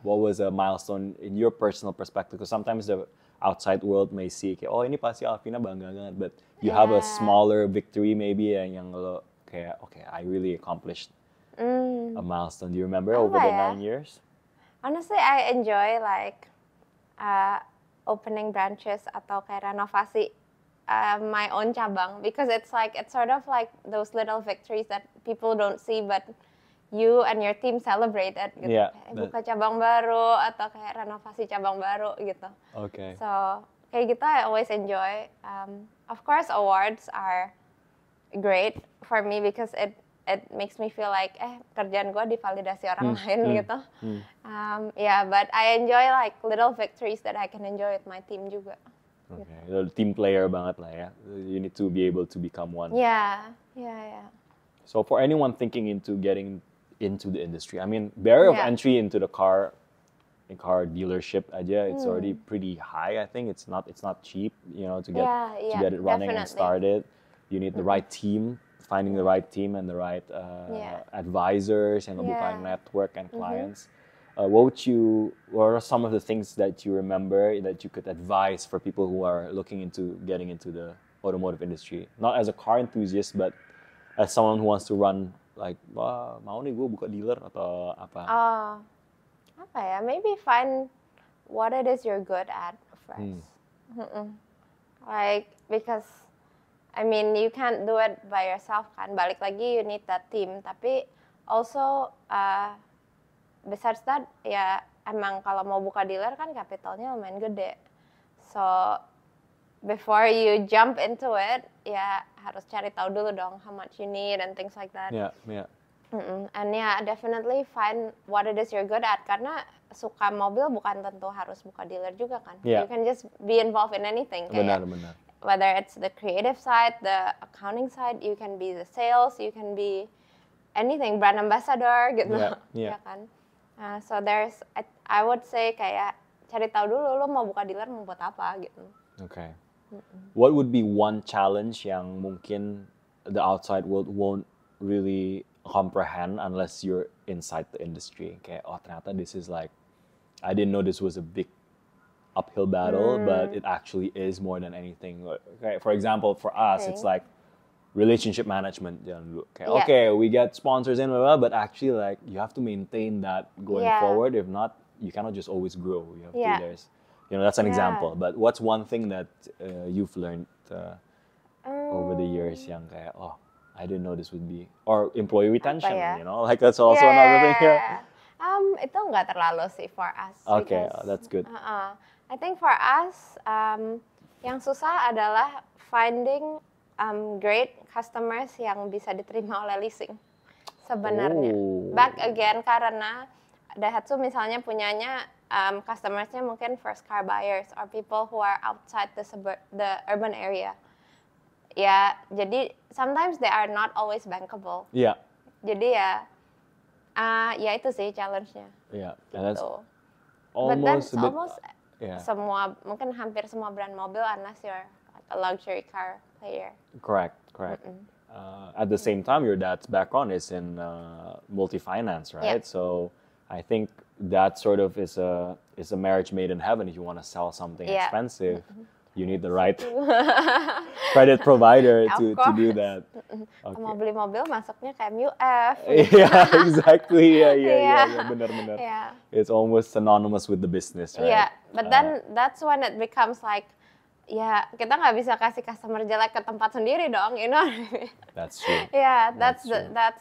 What was a milestone in your personal perspective? Because sometimes the outside world may see, ini pasti Alvina bangga banget, but you have a smaller victory maybe yang lo kayak, okay, I really accomplished a milestone. Do you remember over the 9 years? Honestly, I enjoy like opening branches atau kayak renovasi my own cabang, because it's sort of like those little victories that people don't see but you and your team celebrate it gitu. Kayak buka cabang baru atau kayak renovasi cabang baru gitu. Okay. So kayak gitu I always enjoy. Of course awards are great for me because it makes me feel like kerjaan gue divalidasi orang lain gitu. But I enjoy like little victories that I can enjoy with my team juga. Okay, gitu. Team player banget lah ya. You need to be able to become one. Yeah. So for anyone thinking into getting into the industry, I mean, barrier of entry into the car dealership aja, it's already pretty high. I think it's not cheap, to get it running and started. You need the right team. Finding the right team and the right advisors and ngebukain network and clients. What are some of the things that you remember that you could advise for people who are looking into getting into the automotive industry? Not as a car enthusiast, but as someone who wants to run like, mau nih gue buka dealer atau apa? Apa ya? Maybe find what it is you're good at first. Like, because I mean, you can't do it by yourself kan. Balik lagi, you need that team. Tapi also, besides that, ya emang kalau mau buka dealer kan capitalnya lumayan gede. So, before you jump into it, ya harus cari tahu dulu dong how much you need and things like that. Yeah. And definitely find what it is you're good at. Karena suka mobil bukan tentu harus buka dealer juga kan. Yeah. You can just be involved in anything. Benar. Whether it's the creative side, the accounting side, you can be the sales, you can be anything, brand ambassador gitu. Yeah. Ya kan? So I would say kayak cari tahu dulu lo mau buka dealer mau buat apa gitu. Okay. What would be one challenge yang mungkin the outside world won't really comprehend unless you're inside the industry? Kayak ternyata this is like, I didn't know this was a big uphill battle, but it actually is more than anything. Okay, for example, for us, it's like relationship management. Okay, we get sponsors in, but actually, like, you have to maintain that going forward. If not, you cannot just always grow. You have to. That's an example. But what's one thing that you've learned over the years? Yang kayak, I I didn't know this would be, or employee retention, you know, like that's also another thing here. Itu nggak terlalu sih for us. Okay, that's good. I think for us, yang susah adalah finding great customers yang bisa diterima oleh leasing. Sebenarnya, back again karena Daihatsu misalnya punyanya customersnya mungkin first car buyers or people who are outside the urban area. Ya, jadi sometimes they are not always bankable. Yeah. Jadi ya itu sih challenge-nya. Yeah, and that's gitu. almost semua, mungkin hampir semua brand mobil unless you're like a luxury car player. Correct. At the same time, your dad's background is in multi-finance, right? Yeah. So I think that sort of is a marriage made in heaven. If you want to sell something expensive, you need the right credit provider to do that. Okay. Mau beli mobil masuknya ke MUF. Yeah, exactly. Yeah, benar-benar. Yeah. It's almost synonymous with the business, right? Yeah, but then that's when it becomes like, ya kita nggak bisa kasih customer jelek ke tempat sendiri dong, you know? That's true. Yeah, that's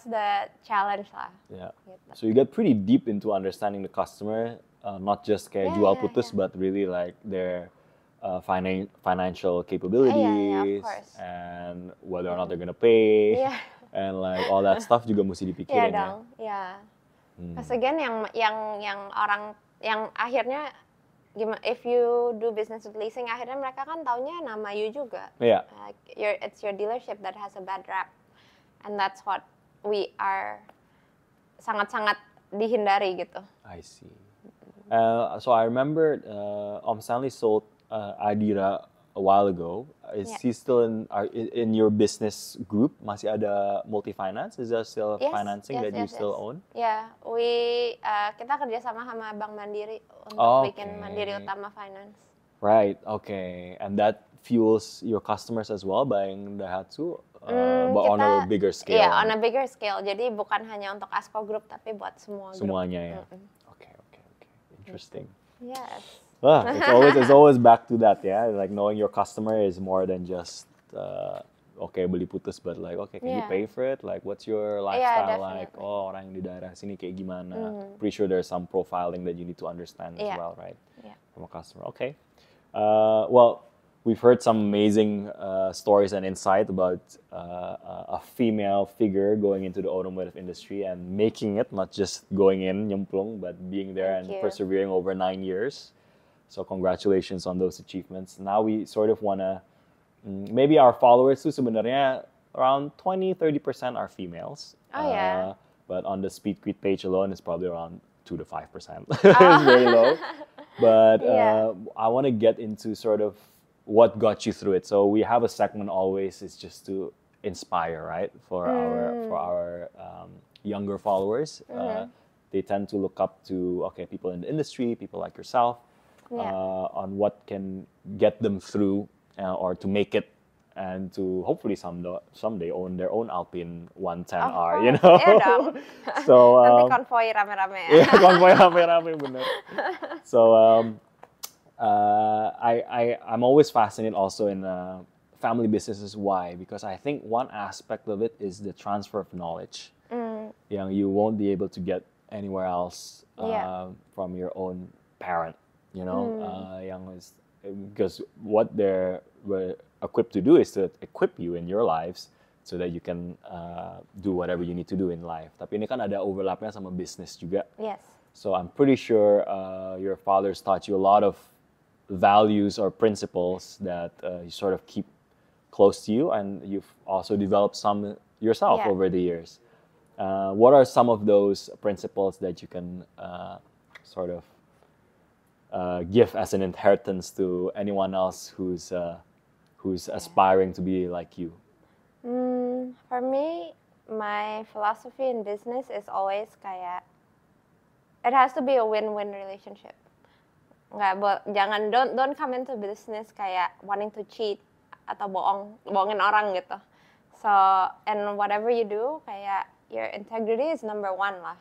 the challenge lah. Yeah. Gitu. So you get pretty deep into understanding the customer, not just kayak jual putus, but really like their financial capabilities and whether or not they're gonna pay and like all that stuff juga mesti dipikirin. Iya dong, ya. Because again yang orang yang akhirnya gimana, if you do business with leasing, akhirnya mereka kan taunya nama you juga. Yeah. Like it's your dealership that has a bad rap, and that's what we are sangat-sangat dihindari gitu. I see. So I remember Om Stanley sold Adira a while ago. Is he still in your business group? Masih ada multi-finance? Is there still financing that you still own? Yeah, kita kerjasama sama Bank Mandiri untuk bikin Mandiri Utama Finance. Right, okay. And that fuels your customers as well, buying Daihatsu, but on a bigger scale? Yeah, on a bigger scale. Jadi bukan hanya untuk ASKO Group, tapi buat semua grup. Semuanya ya? Okay. Interesting. Yes. It's always back to that, yeah. Like knowing your customer is more than just beli putus, but like can you pay for it? Like what's your lifestyle like? Oh, orang di daerah sini kayak gimana? Pretty sure there's some profiling that you need to understand as well, right? Yeah. From a customer. Okay. Well, we've heard some amazing stories and insight about a female figure going into the automotive industry and making it, not just going in nyemplung, but being there and persevering over 9 years. So congratulations on those achievements. Now we sort of want to, maybe our followers too sebenarnya around 20-30% are females. But on the SpeedQuit page alone, it's probably around 2 to 5%. It's very low. But I want to get into sort of what got you through it. So we have a segment always, it's just to inspire, right? For our younger followers. They tend to look up to people in the industry, people like yourself. On what can get them through or to make it and to hopefully someday own their own Alpine 110R, you know? So nanti konvoy rame-rame ya. Yeah, konvoy rame-rame bener. So I'm always fascinated also in family businesses. Why? Because I think one aspect of it is the transfer of knowledge. You won't be able to get anywhere else from your own parent. You know, because what they're equipped to do is to equip you in your lives so that you can do whatever you need to do in life. Tapi ini kan ada overlapnya sama business juga. Yes. So I'm pretty sure your father's taught you a lot of values or principles that you sort of keep close to you, and you've also developed some yourself over the years. What are some of those principles that you can sort of give as an inheritance to anyone else who's aspiring to be like you? For me, my philosophy in business is always kayak it has to be a win-win relationship. Don't come into business kayak wanting to cheat atau bohongin orang gitu. So and whatever you do, kayak your integrity is number one lah.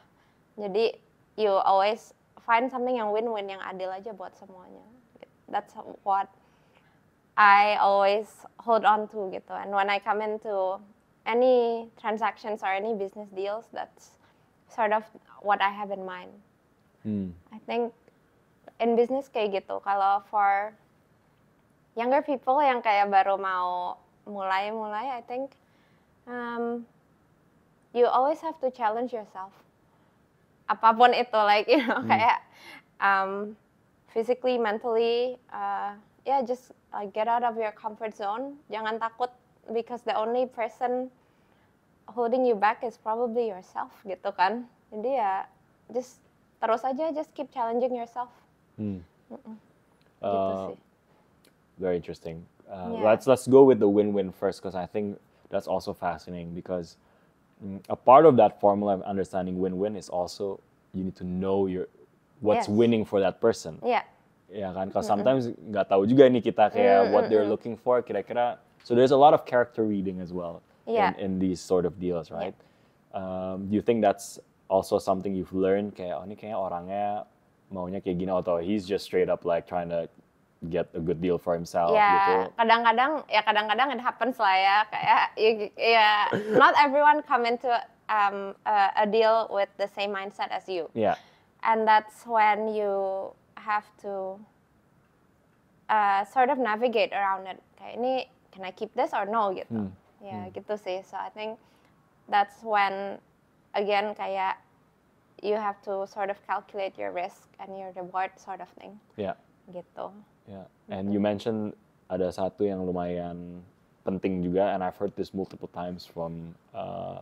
Jadi you always find something yang win-win, yang adil aja buat semuanya. That's what I always hold on to gitu. And when I come into any transactions or any business deals, that's sort of what I have in mind. I think in business kayak gitu. Kalau for younger people yang kayak baru mau mulai, I think you always have to challenge yourself. Apapun itu, like kayak physically, mentally, just get out of your comfort zone. Jangan takut, because the only person holding you back is probably yourself, gitu kan. Jadi ya, terus aja, just keep challenging yourself. Gitu sih. Very interesting. Let's go with the win-win first, because I think that's also fascinating, because a part of that formula of understanding win-win is also you need to know what's winning for that person. Ya kan, because sometimes nggak tahu juga nih kita kayak what they're looking for kira-kira. So there's a lot of character reading as well in these sort of deals, right? Do you think that's also something you've learned, kayak ini kayaknya orangnya maunya kayak gini, atau he's just straight up like trying to get a good deal for himself gitu? Kadang-kadang it happens lah ya, kayak not everyone come into a deal with the same mindset as you. And that's when you have to sort of navigate around it. Kayak ini, can I keep this or no gitu. Gitu sih. So I think that's when, again, kayak you have to sort of calculate your risk and your reward sort of thing. Gitu. And you mentioned ada satu yang lumayan penting juga, and I've heard this multiple times from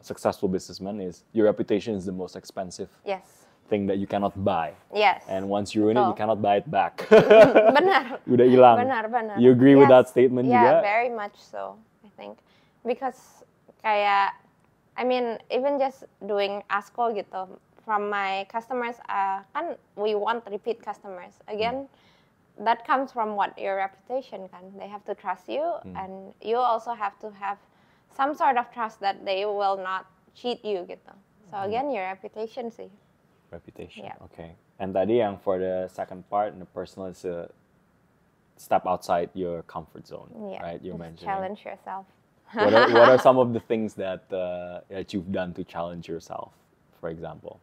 successful businessmen, is your reputation is the most expensive thing that you cannot buy. And once you ruin it, you cannot buy it back. Benar. Udah hilang. Benar. You agree with that statement juga? Yeah, very much so, I think. Because kayak, I mean, even just doing ASCO gitu, from my customers, kan we want repeat customers. Again, that comes from what? Your reputation kan. They have to trust you, and you also have to have some sort of trust that they will not cheat you gitu. So again, your reputation sih. Reputation, okay. And tadi yang for the second part, and the personal, is step outside your comfort zone, right? You mentioned challenge yourself. What are some of the things that you've done to challenge yourself, for example?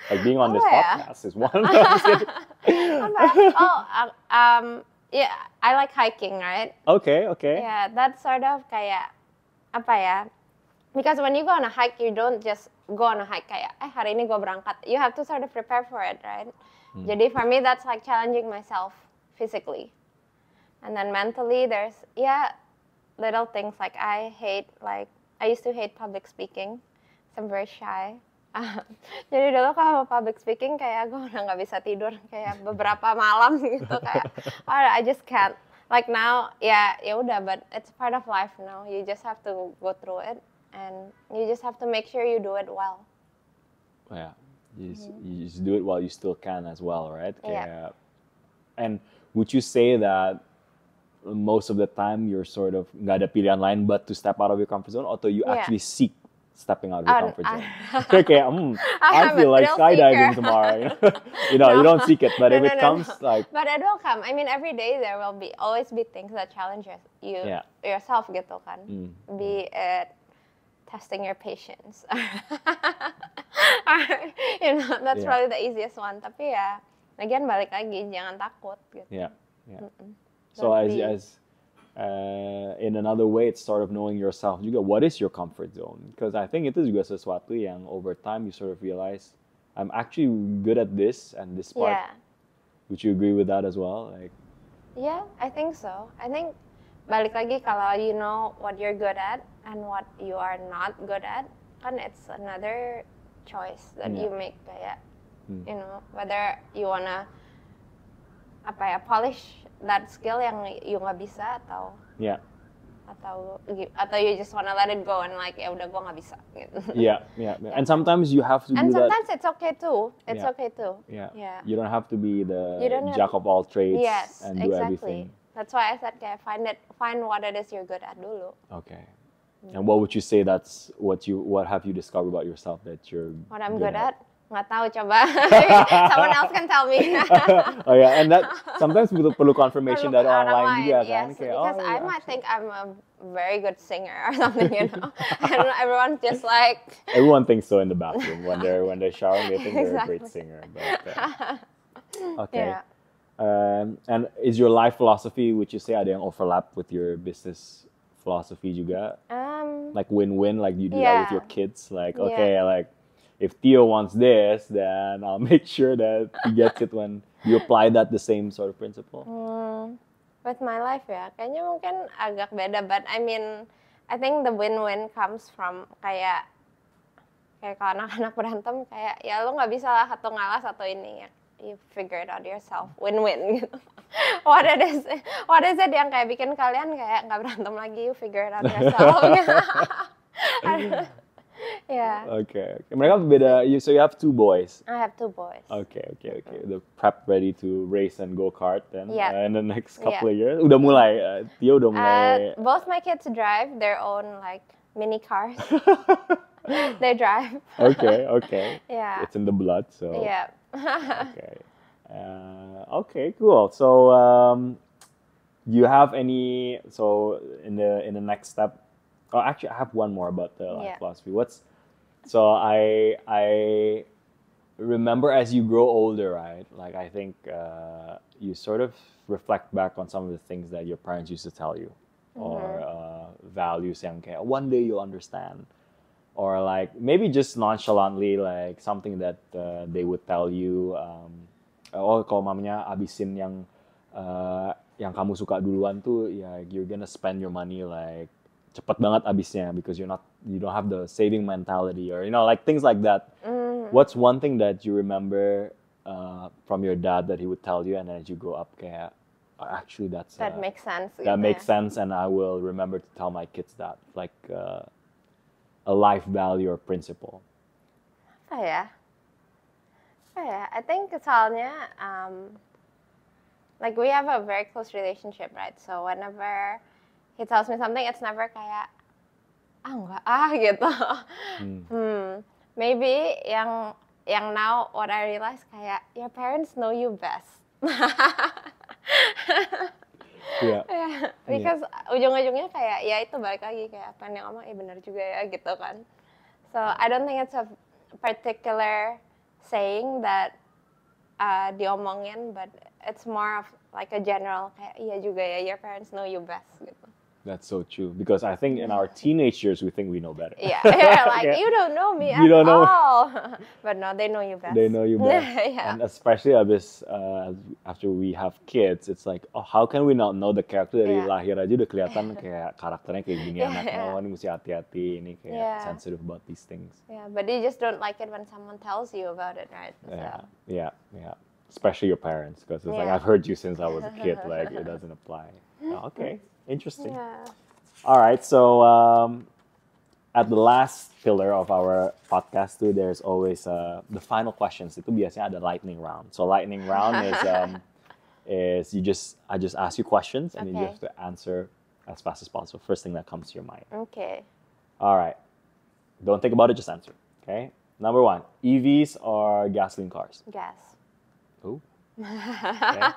Like being on this podcast is one. I like hiking, right? Okay. Yeah, that's sort of kayak apa ya? Because when you go on a hike, you don't just go on a hike kayak, hari ini gue berangkat. You have to sort of prepare for it, right? Jadi for me, that's like challenging myself physically. And then mentally, there's, little things like I used to hate public speaking. So I'm very shy. Jadi dulu kalau public speaking, kayak gue udah nggak bisa tidur kayak beberapa malam gitu, kayak, I just can't. Like now, ya udah, but it's part of life now. You just have to go through it. And you just have to make sure you do it well. Yeah, you just do it while you still can as well, right? And would you say that most of the time you're sort of nggak ada pilihan lain but to step out of your comfort zone, atau you actually seek stepping out of your comfort zone? I feel like skydiving tomorrow. You don't seek it, but if it comes, like. But it will come. I mean, every day there will always be things that challenge you yourself gitu kan. Be it testing your patience. That's probably the easiest one. Tapi ya, again balik lagi, jangan takut gitu. So as in another way, it's sort of knowing yourself juga. What is your comfort zone? Because I think itu juga sesuatu yang over time you sort of realize, I'm actually good at this and this part. Would you agree with that as well? Like. Yeah, I think so. I think balik lagi, kalau you know what you're good at and what you are not good at, kan it's another choice that you make, kayak whether you wanna polish that skill yang you nggak bisa, atau you just wanna let it go and like, ya udah gue nggak bisa gitu. And sometimes you have to do that. And sometimes it's okay too. You don't have to be the jack of all trades and do everything. That's why I said, kayak find what it is you're good at dulu. Okay. And what would you say what have you discovered about yourself that you're what I'm good at? Nggak tahu, coba. Someone else can tell me. Oh yeah, and that sometimes perlu confirmation dari orang lain juga kan. Yes, because I might think I'm a very good singer or something, you know. And everyone's just like. Everyone thinks so in the bathroom when they're showering. They think they're a great singer. But, okay. Yeah. And is your life philosophy, would you say, ada yang overlap with your business philosophy juga? Like win-win, like you do that with your kids. Like, okay, like if Theo wants this, then I'll make sure that he gets it when you apply that the same sort of principle. With my life ya, kayaknya mungkin agak beda. But I mean, I think the win-win comes from kayak kalau anak-anak berantem kayak ya lu nggak bisa lah satu ngalah satu ini ya. You figure it out yourself, win-win gitu. What is it yang kayak bikin kalian kayak nggak berantem lagi? You figure it out yourself. Yeah. Okay. Mereka beda. So you have 2 boys. I have 2 boys. Okay. The prep ready to race and go kart then. Yeah. In the next couple of years. Udah mulai. Theo udah mulai. Both my kids drive their own like mini cars. They drive. Okay. Yeah. It's in the blood, so. Yeah. Okay, cool. So, do you have any? So, in the next step, oh, actually, I have one more about the life philosophy. So I remember as you grow older, right? Like I think you sort of reflect back on some of the things that your parents used to tell you, or values yang kayak one day you'll understand. Or like maybe just nonchalantly like something that they would tell you, oh kalau mamanya abisin yang kamu suka duluan tuh ya you're gonna spend your money like cepet banget abisnya because you don't have the saving mentality or like things like that. What's one thing that you remember from your dad that he would tell you and then as you grow up kayak actually that makes sense. That makes sense and I will remember to tell my kids that like. A life value or principle? Apa ya? I think soalnya like we have a very close relationship, right? So whenever he tells me something, it's never kayak enggak gitu. Maybe yang now what I realize kayak your parents know you best. Yeah. Because ujung-ujungnya kayak ya itu balik lagi kayak apa yang ngomong benar juga ya gitu kan. So I don't think it's a particular saying that diomongin, but it's more of like a general kayak iya juga ya your parents know you best gitu. That's so true because I think in our teenage years we think we know better. Yeah, like you don't know me at all. But no, they know you best. They know you best. And especially after we have kids, it's like, oh, how can we not know the character dari lahir aja udah kelihatan kayak karakternya kayak gini anaknya. Oh, ini mesti hati-hati, ini kayak sensitive about these things. Yeah, but you just don't like it when someone tells you about it, right? So. Yeah. Especially your parents because it's like I've heard you since I was a kid, like it doesn't apply. Oh, okay. Interesting. Yeah. All right. So at the last pillar of our podcast too, there's always the final questions. Itu biasanya ada lightning round. So lightning round is I just ask you questions and you have to answer as fast as possible. First thing that comes to your mind. Okay. All right. Don't think about it. Just answer. Okay. Number 1, EVs or gasoline cars? Gas. Ooh. Okay.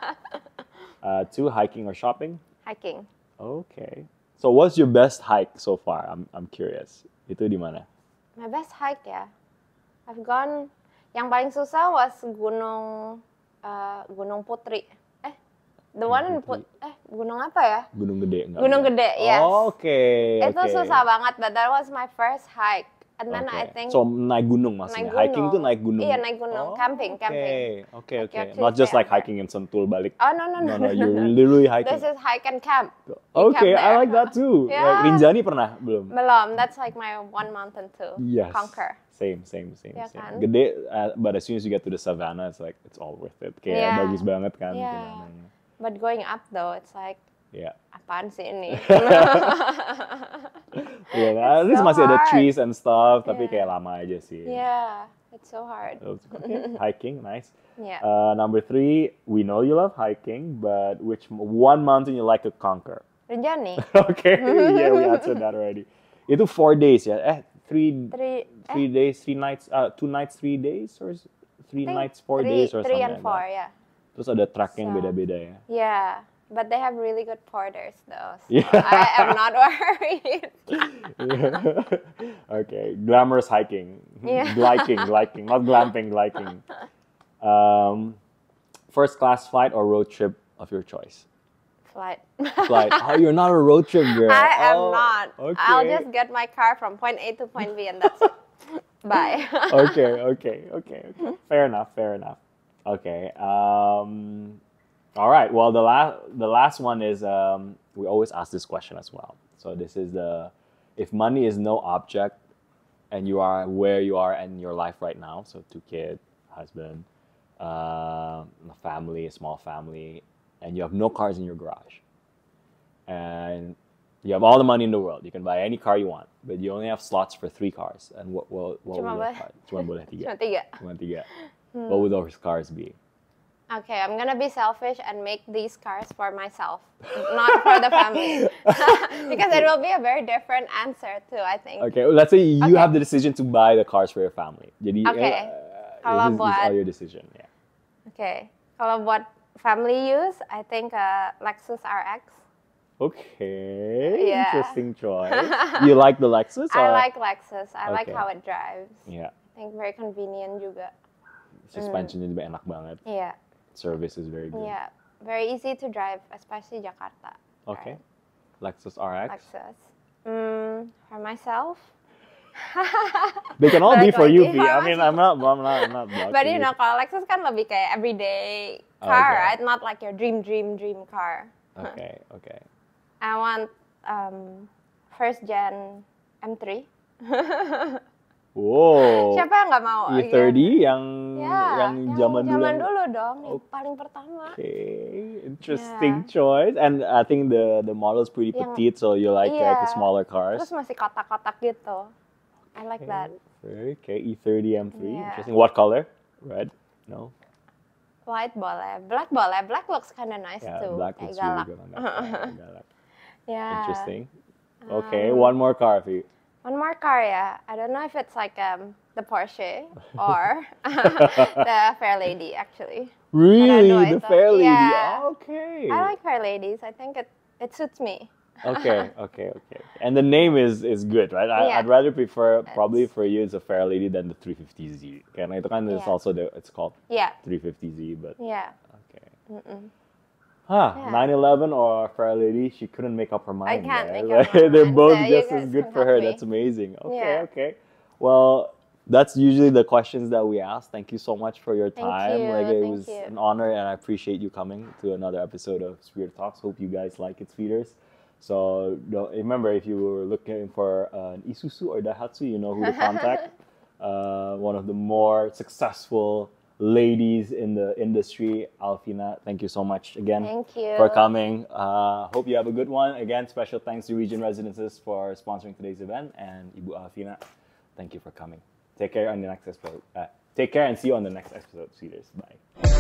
2, hiking or shopping? Hiking. Okay. So what's your best hike so far? I'm curious. Itu di mana? My best hike ya. I've gone. Yang paling susah was Gunung Putri. The one in gunung apa ya? Gunung Gede enggak? Gunung Gede, yes. Okay. Itu susah banget, but that was my first hike. And then I think so naik gunung maksudnya. Hiking tuh naik gunung. Iya, naik gunung. Camping. Okay. Not just like hiking in Sentul balik. Oh, no. You're literally hiking. This is hike and camp. Okay, I like that too. Yeah. Like, Rinjani pernah belum? Belum. That's like my one mountain to conquer. Same. Kan? Gede, but as soon as you get to the savannah, it's like it's all worth it. Kayak bagus banget kan. Yeah. But going up though, it's like apaan sih ini? At least masih ada trees and stuff, tapi kayak lama aja sih. Yeah, it's so hard. Okay. Hiking, nice. Yeah. Number 3, we know you love hiking, but which one mountain you like to conquer? Rinjani. Okay, we answered that already. Itu 4 days ya? three days, 3 nights, 2 nights, 3 days, or 3 nights, 4 days, or 3 something and 4, like that. yeah. Terus ada tracking So, beda-beda ya. Yeah, but they have really good porters though, so Yeah. I am not worried. Okay, glamorous hiking, Yeah. gliking, not glamping, gliking. First class flight or road trip of your choice? Flight. Flight. Oh, you're not a road trip girl. I am Oh, not. Okay. I'll just get my car from point A to point B and that's it. Bye. Okay. Fair enough. Okay. All right. Well, the last one is we always ask this question as well. So this is if money is no object, and you are where you are in your life right now. So 2 kids, husband, a family, a small family, and you have no cars in your garage, and you have all the money in the world. You can buy any car you want, but you only have slots for 3 cars. And what will your car? Cuma boleh 3. Cuma 3. What would those cars be? Okay, I'm gonna be selfish and make these cars for myself, not for the family, because it will be a very different answer too, I think. Okay, let's say you have the decision to buy the cars for your family. Jadi, Okay. This is all your decision. Yeah. Okay, kalau buat family use, I think Lexus RX. Okay, Yeah. Interesting choice. You like the Lexus? I or? like Lexus. I like Okay. how it drives. Yeah. I think very convenient juga. Suspensionnya juga enak banget. Yeah. Service is very good. Yeah. Very easy to drive, especially Jakarta. Okay. Right? Lexus RX. Lexus. For myself. They can all be for you, Like, V. I mean, I'm not But you know, kalau Lexus kan lebih kayak everyday car, Okay. right? Not like your dream car. Okay. I want first gen M3. Wow. Siapa yang nggak mau? E30 yang zaman dulu dong, yang paling pertama. Okay, interesting choice. And I think the model is pretty petite, so you like the smaller cars. Terus masih kotak-kotak gitu. I like that. Okay, E30 M3. Yeah. Interesting. What color? Red? No. White boleh, black boleh. Black looks kind of nice Yeah, too. black Kayak looks really galak. good on that car. Galak. Yeah. Interesting. Okay, one more car for you. One more car, yeah. I don't know if it's like the Porsche or the Fairlady, actually. Really? The Fairlady? Yeah. Okay. I like Fairladies. I think it suits me. Okay. And the name is good, right? I'd rather prefer, probably for you, it's a Fairlady than the 350Z. Karena itu kan is also it's called 350Z, but yeah. Okay. 911 or Fairlady, she couldn't make up her mind. I can't right? make up my They're mind, both so you just guys as good can for help her. me. That's amazing. Yeah. Okay. Well, that's usually the questions that we ask. Thank you so much for your time. It was an honor, and I appreciate you coming to another episode of Speeder Talks. Hope you guys like it, Speeders. So remember, if you were looking for an Isuzu or Daihatsu, you know who to contact. One of the more successful ladies in the industry, Alfina. Thank you so much again for coming. Hope you have a good one. Again, special thanks to Region Residences for sponsoring today's event, and Ibu Alfina, thank you for coming. Take care on the next episode. Take care and see you on the next episode, Speeders. Bye.